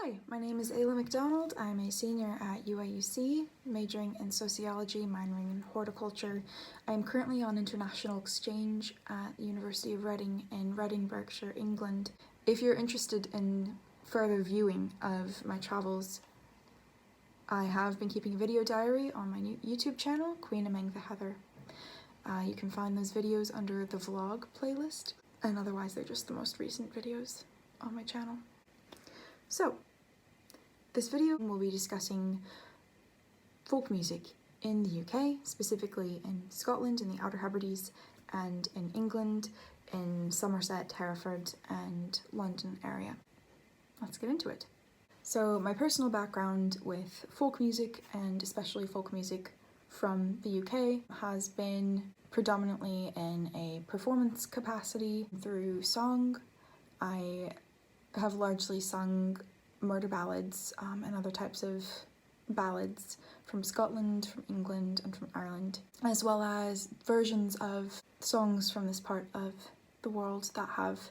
Hi, my name is Ayla McDonald. I'm a senior at UIUC, majoring in sociology, minoring in horticulture. I am currently on international exchange at the University of Reading in Reading, Berkshire, England. If you're interested in further viewing of my travels, I have been keeping a video diary on my new YouTube channel, Queen Among the Heather. You can find those videos under the vlog playlist, and otherwise they're just the most recent videos on my channel. So, this video will be discussing folk music in the UK, specifically in Scotland, in the Outer Hebrides, and in England, in Somerset, Hereford, and London area. Let's get into it. So my personal background with folk music, and especially folk music from the UK, has been predominantly in a performance capacity through song. I have largely sung murder ballads and other types of ballads from Scotland, from England, and from Ireland, as well as versions of songs from this part of the world that have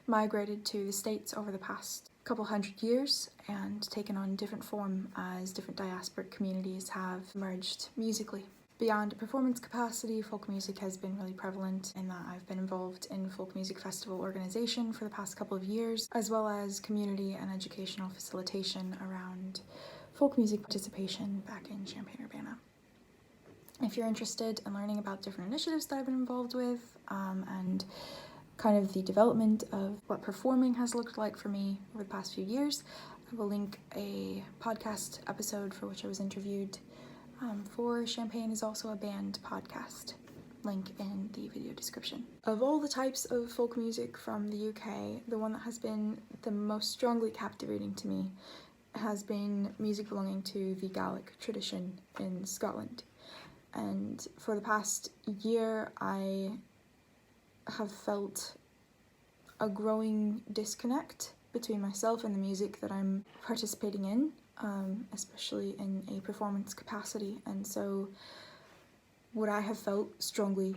migrated to the States over the past couple hundred years and taken on different form as different diasporic communities have emerged musically. Beyond a performance capacity, folk music has been really prevalent in that I've been involved in folk music festival organisation for the past couple of years, as well as community and educational facilitation around folk music participation back in Champaign, Urbana. If you're interested in learning about different initiatives that I've been involved with and kind of the development of what performing has looked like for me over the past few years, I will link a podcast episode for which I was interviewed for Champaign is also a band podcast, link in the video description. Of all the types of folk music from the UK, the one that has been the most strongly captivating to me has been music belonging to the Gaelic tradition in Scotland. And for the past year, I have felt a growing disconnect between myself and the music that I'm participating in, especially in a performance capacity. And so what I have felt strongly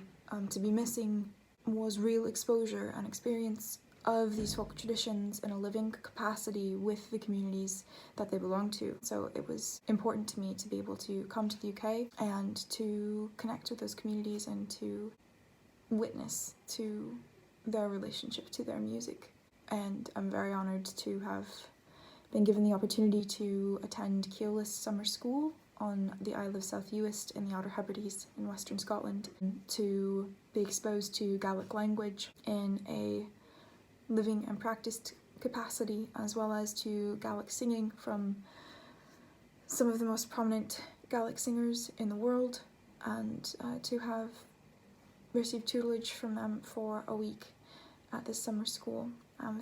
to be missing was real exposure and experience of these folk traditions in a living capacity with the communities that they belong to. So it was important to me to be able to come to the UK and to connect with those communities and to witness to their relationship to their music. And I'm very honoured to have been given the opportunity to attend Ceòlas Summer School on the Isle of South Uist in the Outer Hebrides in Western Scotland, to be exposed to Gaelic language in a living and practiced capacity, as well as to Gaelic singing from some of the most prominent Gaelic singers in the world, and to have received tutelage from them for a week at this summer school.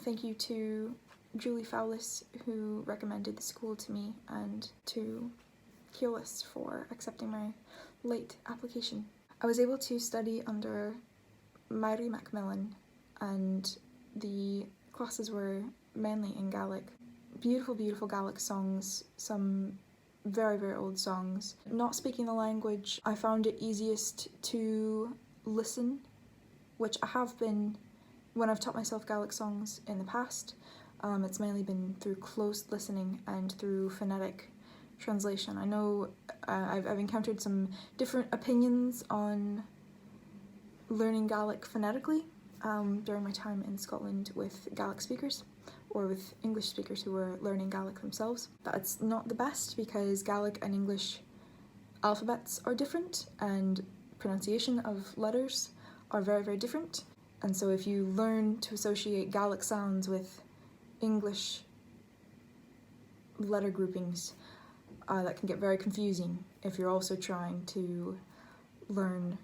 Thank you to Julie Fowlis, who recommended the school to me, and to Ceòlas for accepting my late application. I was able to study under Mary Macmillan, and the classes were mainly in Gaelic. Beautiful, beautiful Gaelic songs, some very, very old songs. Not speaking the language, I found it easiest to listen, which I have been when I've taught myself Gaelic songs in the past. It's mainly been through close listening and through phonetic translation. I know I've encountered some different opinions on learning Gaelic phonetically during my time in Scotland with Gaelic speakers, or with English speakers who were learning Gaelic themselves. That's not the best, because Gaelic and English alphabets are different and pronunciation of letters are very, very different. And so if you learn to associate Gaelic sounds with English letter groupings, that can get very confusing if you're also trying to learn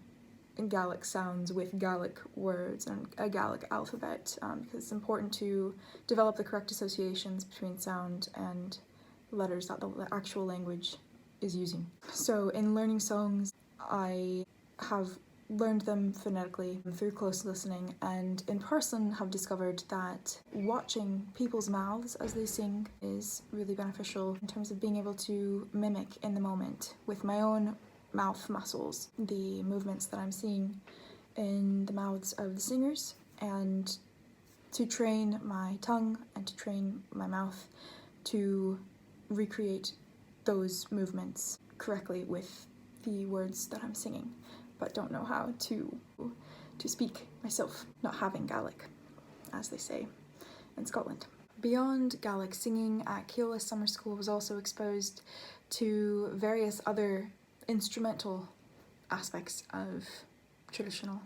Gaelic sounds with Gaelic words and a Gaelic alphabet, because it's important to develop the correct associations between sound and letters that the actual language is using. So in learning songs, I have learned them phonetically through close listening, and in person have discovered that watching people's mouths as they sing is really beneficial in terms of being able to mimic in the moment with my own mouth muscles the movements that I'm seeing in the mouths of the singers, and to train my tongue and to train my mouth to recreate those movements correctly with the words that I'm singing, but don't know how to speak myself, not having Gaelic, as they say in Scotland. Beyond Gaelic, singing at Ceòlas Summer School was also exposed to various other instrumental aspects of traditional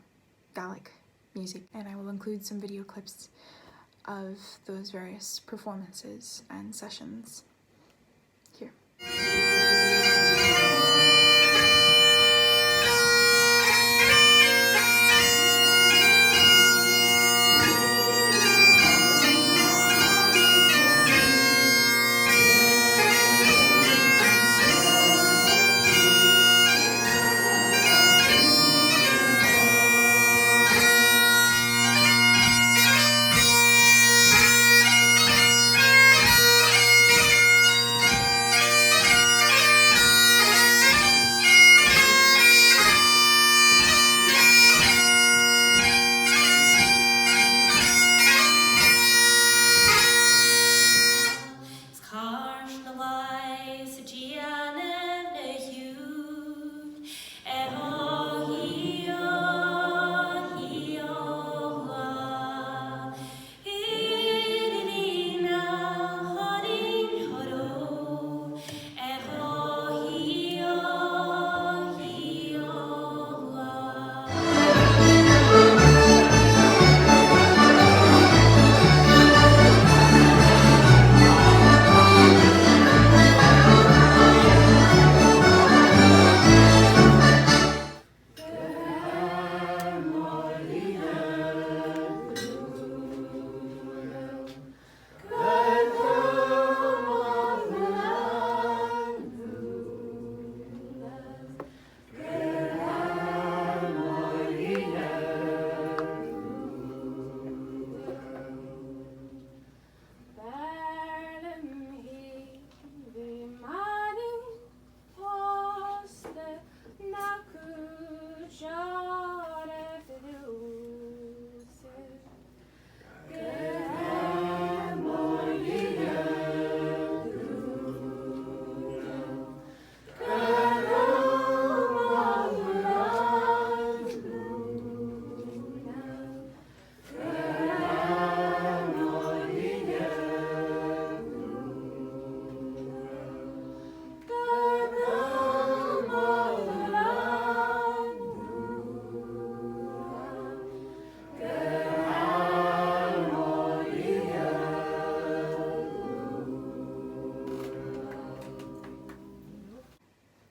Gaelic music, and I will include some video clips of those various performances and sessions here.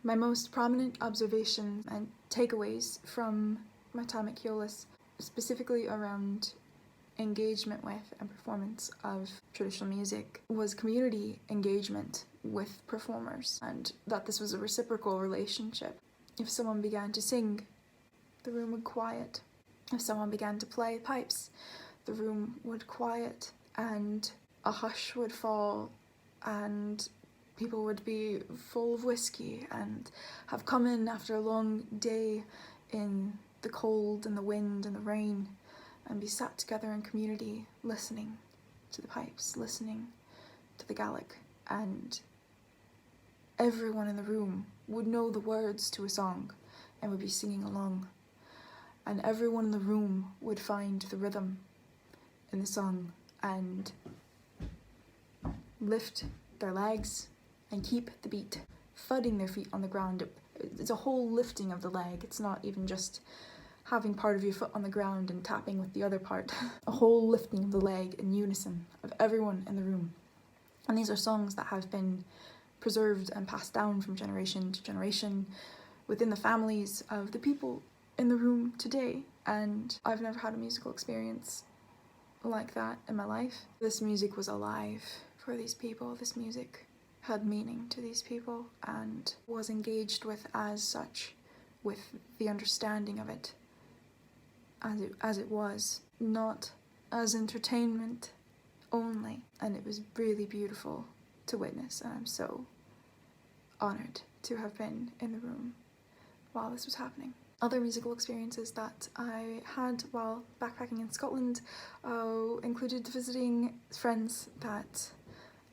My most prominent observations and takeaways from my time at Ceòlas, specifically around engagement with and performance of traditional music, was community engagement with performers, and that this was a reciprocal relationship. If someone began to sing, the room would quiet. If someone began to play pipes, the room would quiet, and a hush would fall, and people would be full of whiskey and have come in after a long day in the cold and the wind and the rain and be sat together in community listening to the pipes, listening to the Gaelic, and everyone in the room would know the words to a song and would be singing along, and everyone in the room would find the rhythm in the song and lift their legs and keep the beat, thudding their feet on the ground. It's a whole lifting of the leg. It's not even just having part of your foot on the ground and tapping with the other part. A whole lifting of the leg in unison of everyone in the room. And these are songs that have been preserved and passed down from generation to generation within the families of the people in the room today. And I've never had a musical experience like that in my life. This music was alive for these people. This music had meaning to these people and was engaged with as such, with the understanding of it as it was, not as entertainment only. And it was really beautiful to witness, and I'm so honoured to have been in the room while this was happening. Other musical experiences that I had while backpacking in Scotland included visiting friends that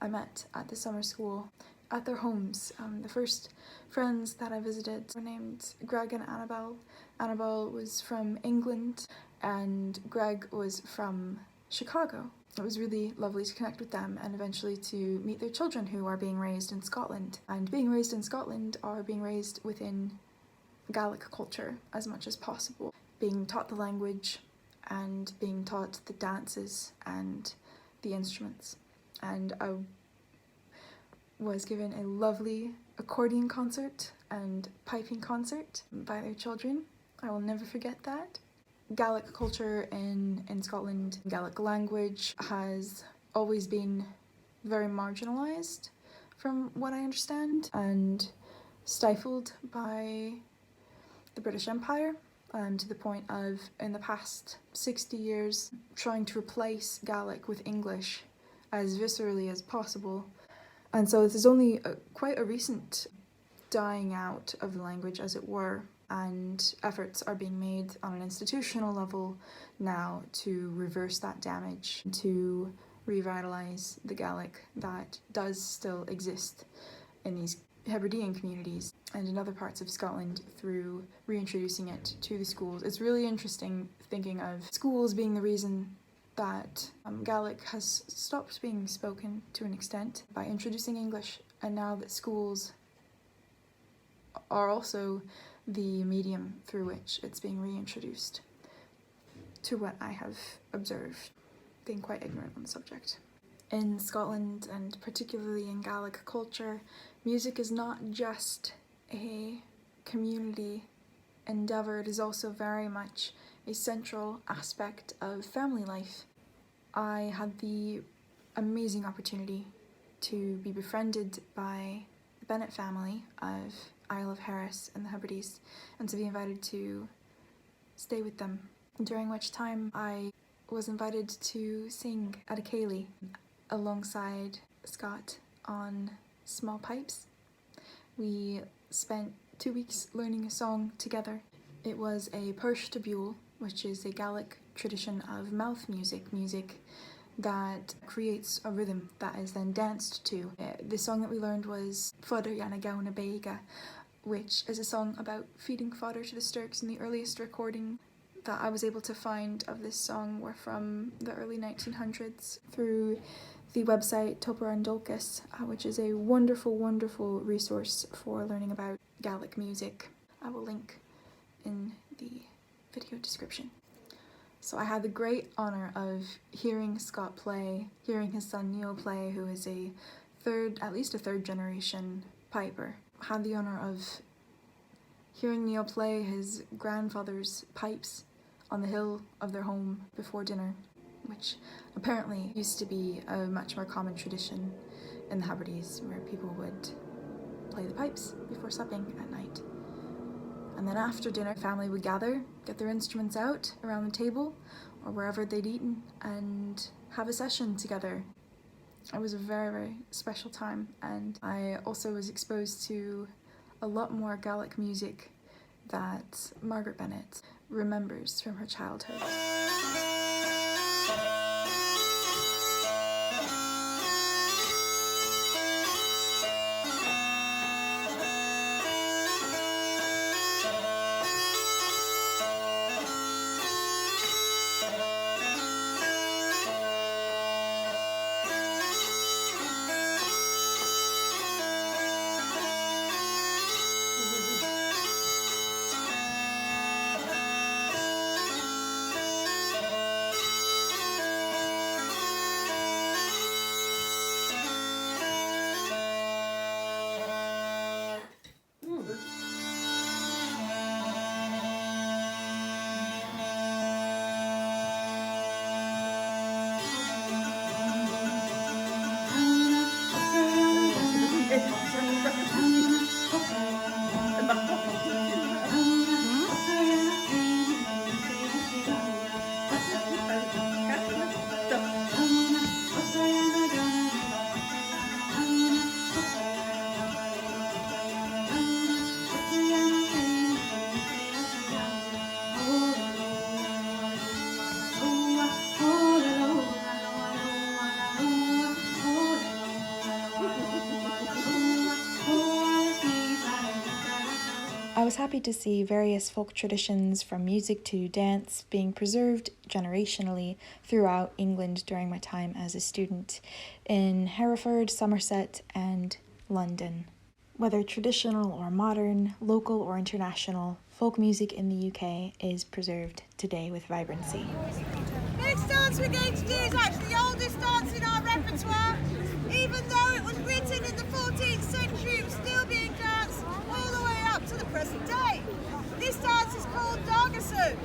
I met at the summer school at their homes. The first friends that I visited were named Greg and Annabelle. Annabelle was from England and Greg was from Chicago. It was really lovely to connect with them and eventually to meet their children who are being raised in Scotland. And being raised in Scotland are being raised within Gaelic culture as much as possible, being taught the language and being taught the dances and the instruments. And I was given a lovely accordion concert and piping concert by their children. I will never forget that. Gaelic culture in Scotland, Gaelic language has always been very marginalised from what I understand and stifled by the British Empire, to the point of, in the past 60 years, trying to replace Gaelic with English as viscerally as possible. And so this is only quite a recent dying out of the language, as it were, and efforts are being made on an institutional level now to reverse that damage, to revitalise the Gaelic that does still exist in these Hebridean communities and in other parts of Scotland through reintroducing it to the schools. It's really interesting thinking of schools being the reason that Gaelic has stopped being spoken to an extent by introducing English, and now that schools are also the medium through which it's being reintroduced, to what I have observed, being quite ignorant on the subject. In Scotland, and particularly in Gaelic culture, music is not just a community endeavour, it is also very much a central aspect of family life. I had the amazing opportunity to be befriended by the Bennett family of Isle of Harris in the Hebrides and to be invited to stay with them, during which time I was invited to sing at a ceilidh alongside Scott on small pipes. We spent 2 weeks learning a song together. It was a Persh to Buell, which is a Gaelic tradition of mouth music that creates a rhythm that is then danced to. The song that we learned was Fodder Yana Gauna Beiga, which is a song about feeding fodder to the stirks, and the earliest recording that I was able to find of this song were from the early 1900s through the website Tobar and Dualchais, which is a wonderful, wonderful resource for learning about Gaelic music. I will link in the video description. So I had the great honour of hearing Scott play, hearing his son Neil play, who is at least a third generation piper. Had the honour of hearing Neil play his grandfather's pipes on the hill of their home before dinner, which apparently used to be a much more common tradition in the Hebrides, where people would play the pipes before supping at night. And then after dinner, family would gather, get their instruments out around the table or wherever they'd eaten, and have a session together. It was a very, very special time, and I also was exposed to a lot more Gaelic music that Margaret Bennett remembers from her childhood. was happy to see various folk traditions from music to dance being preserved generationally throughout England during my time as a student in Hereford, Somerset, and London. Whether traditional or modern, local or international, folk music in the UK is preserved today with vibrancy. This dance we're going to do is actually the oldest dance in our repertoire. Even though it was written in the 14th century, it's still being danced all the way up to the present day. This dance is called Dargasu.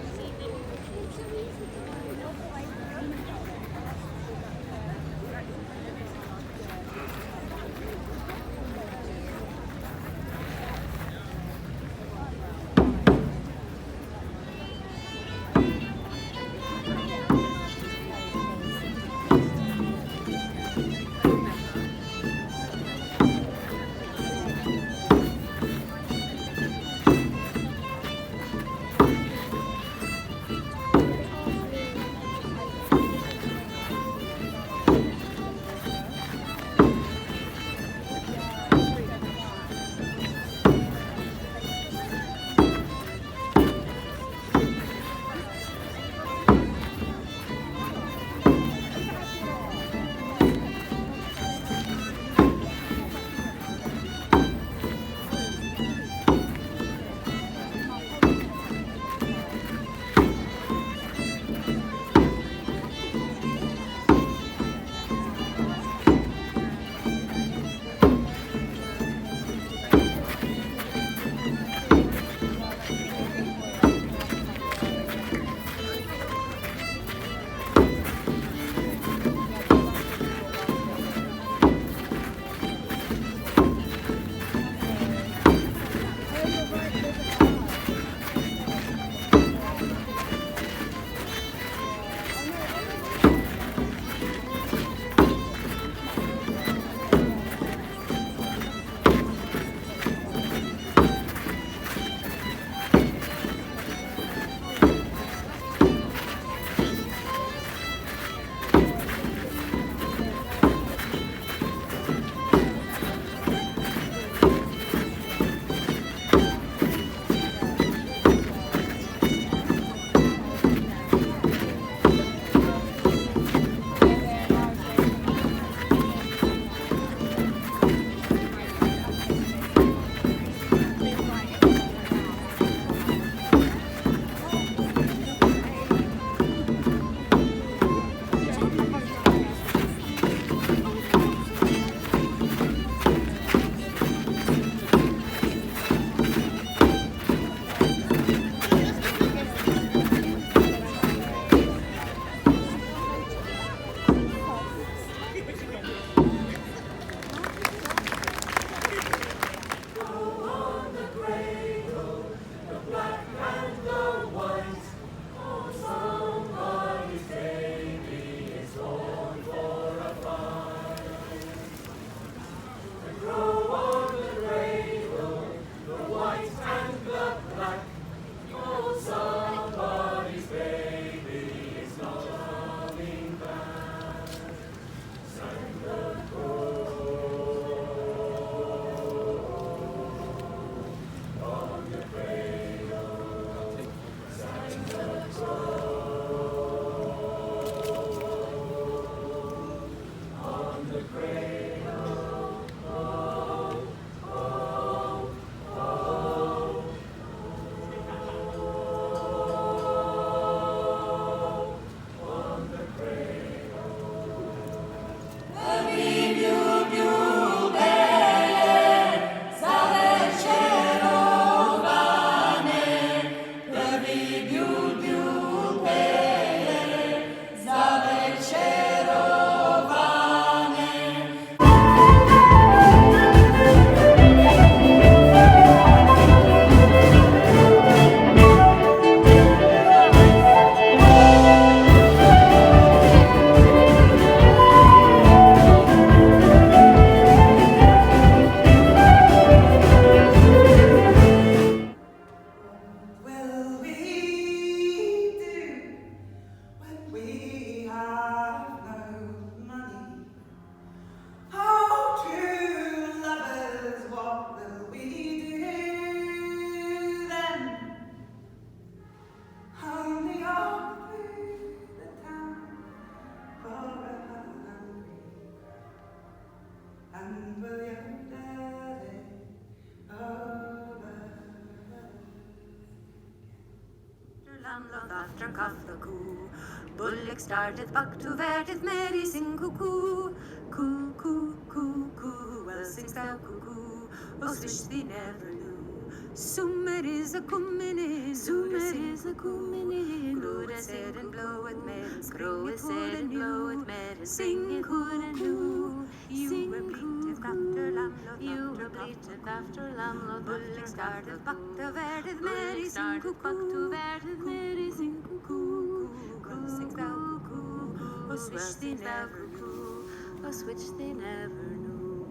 Bullock started back to vertith Mary sing cuckoo, coo, coo, coo, coo. Well sings thou cuckoo, oh swish thee never knew. Summer is a coming in, summer is a coming in. Grow a said and blow with Mary, grow a said and blow with Mary. Sing it good and new. You were bleated after Lamlot, you were bleated after Lamlot. Bullock started back to vertith Mary sing cuckoo, vertith Mary sing cuckoo. Well sings thou cuckoo, oh swish thee never knew, oh swish thee never knew.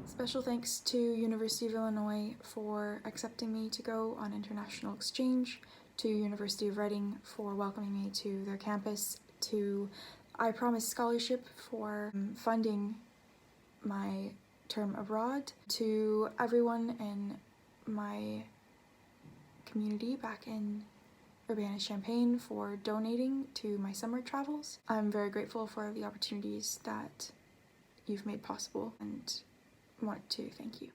Special thanks to University of Illinois for accepting me to go on international exchange, to University of Reading for welcoming me to their campus, to I Promise Scholarship for funding my term abroad, to everyone in my community back in Urbana-Champaign for donating to my summer travels. I'm very grateful for the opportunities that you've made possible and want to thank you.